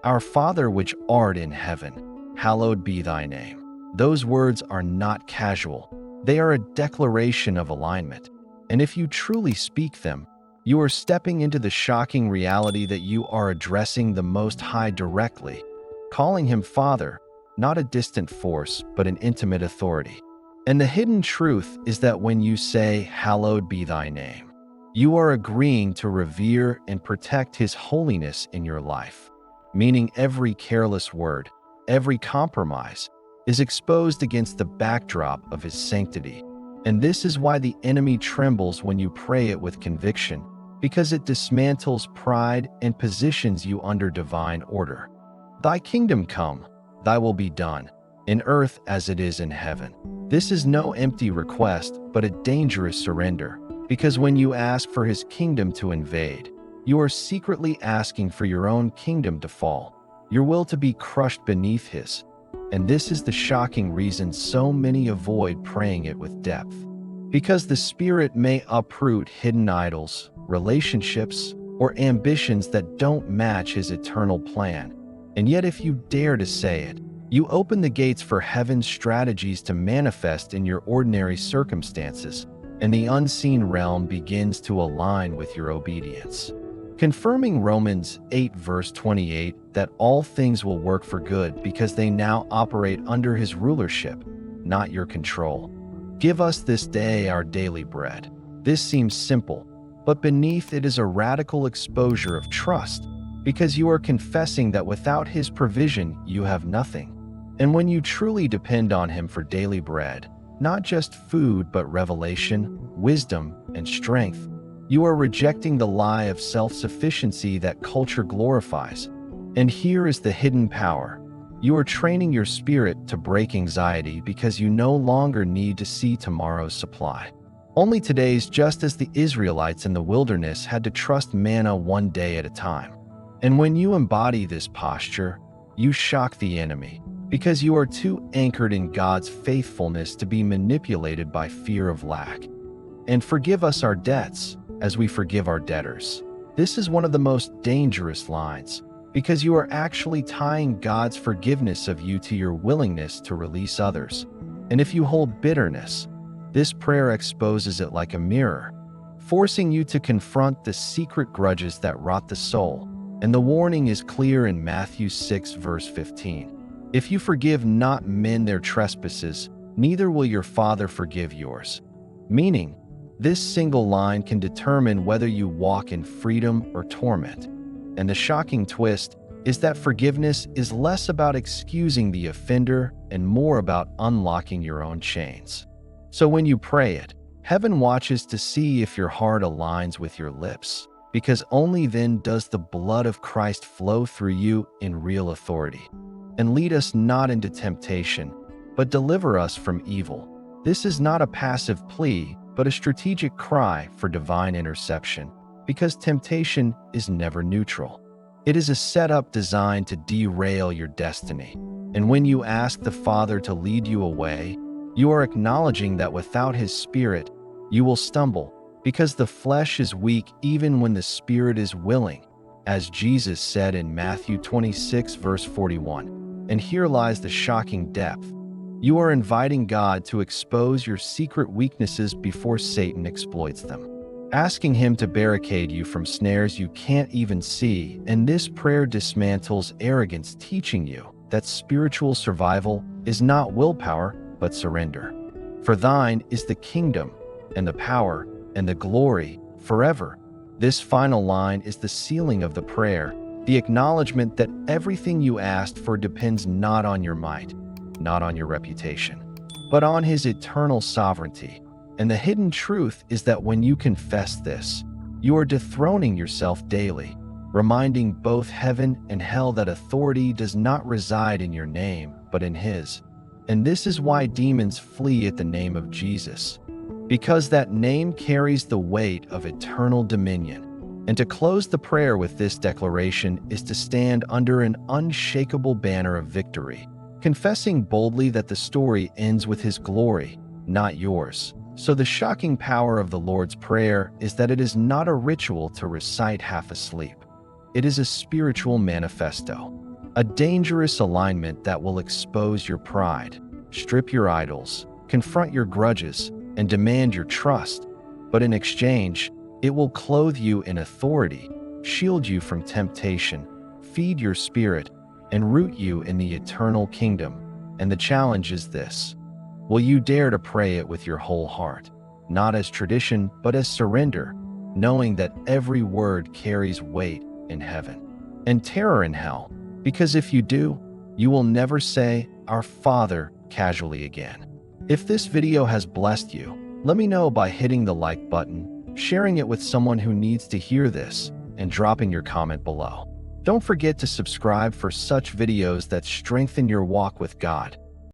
Our Father which art in heaven, hallowed be thy name. Those words are not casual. They are a declaration of alignment. And if you truly speak them, you are stepping into the shocking reality that you are addressing the Most High directly, calling him Father, not a distant force, but an intimate authority. And the hidden truth is that when you say, hallowed be thy name, you are agreeing to revere and protect his holiness in your life, meaning every careless word, every compromise, is exposed against the backdrop of his sanctity. And this is why the enemy trembles when you pray it with conviction, because it dismantles pride and positions you under divine order. Thy kingdom come, thy will be done, in earth as it is in heaven. This is no empty request, but a dangerous surrender, because when you ask for his kingdom to invade, you are secretly asking for your own kingdom to fall, your will to be crushed beneath his. And this is the shocking reason so many avoid praying it with depth. Because the Spirit may uproot hidden idols, relationships, or ambitions that don't match his eternal plan. And yet if you dare to say it, you open the gates for heaven's strategies to manifest in your ordinary circumstances, and the unseen realm begins to align with your obedience. Confirming Romans 8 verse 28 that all things will work for good because they now operate under his rulership, not your control. Give us this day our daily bread. This seems simple, but beneath it is a radical exposure of trust, because you are confessing that without his provision you have nothing. And when you truly depend on him for daily bread, not just food but revelation, wisdom, and strength, you are rejecting the lie of self-sufficiency that culture glorifies. And here is the hidden power. You are training your spirit to break anxiety because you no longer need to see tomorrow's supply. Only today's, just as the Israelites in the wilderness had to trust manna one day at a time. And when you embody this posture, you shock the enemy, because you are too anchored in God's faithfulness to be manipulated by fear of lack. And forgive us our debts, as we forgive our debtors. This is one of the most dangerous lines, because you are actually tying God's forgiveness of you to your willingness to release others. And if you hold bitterness, this prayer exposes it like a mirror, forcing you to confront the secret grudges that rot the soul. And the warning is clear in Matthew 6 verse 15. If you forgive not men their trespasses, neither will your Father forgive yours. Meaning, this single line can determine whether you walk in freedom or torment. And the shocking twist is that forgiveness is less about excusing the offender and more about unlocking your own chains. So when you pray it, heaven watches to see if your heart aligns with your lips, because only then does the blood of Christ flow through you in real authority. And lead us not into temptation, but deliver us from evil. This is not a passive plea, but a strategic cry for divine interception, because temptation is never neutral. It is a setup designed to derail your destiny. And when you ask the Father to lead you away, you are acknowledging that without his Spirit, you will stumble, because the flesh is weak even when the Spirit is willing, as Jesus said in Matthew 26 verse 41. And here lies the shocking depth. You are inviting God to expose your secret weaknesses before Satan exploits them, asking him to barricade you from snares you can't even see. And this prayer dismantles arrogance, teaching you that spiritual survival is not willpower, but surrender. For thine is the kingdom, and the power, and the glory, forever. This final line is the sealing of the prayer, the acknowledgement that everything you asked for depends not on your might, not on your reputation, but on his eternal sovereignty. And the hidden truth is that when you confess this, you are dethroning yourself daily, reminding both heaven and hell that authority does not reside in your name, but in his. And this is why demons flee at the name of Jesus, because that name carries the weight of eternal dominion. And to close the prayer with this declaration is to stand under an unshakable banner of victory, confessing boldly that the story ends with his glory, not yours. So the shocking power of the Lord's Prayer is that it is not a ritual to recite half asleep. It is a spiritual manifesto, A dangerous alignment that will expose your pride, strip your idols, confront your grudges, and demand your trust. But in exchange, it will clothe you in authority, shield you from temptation, feed your spirit, and root you in the eternal kingdom. And the challenge is this: will you dare to pray it with your whole heart, not as tradition, but as surrender, knowing that every word carries weight in heaven and terror in hell? Because if you do, you will never say, "Our Father," casually again. If this video has blessed you, let me know by hitting the like button, sharing it with someone who needs to hear this, and dropping your comment below. Don't forget to subscribe for such videos that strengthen your walk with God.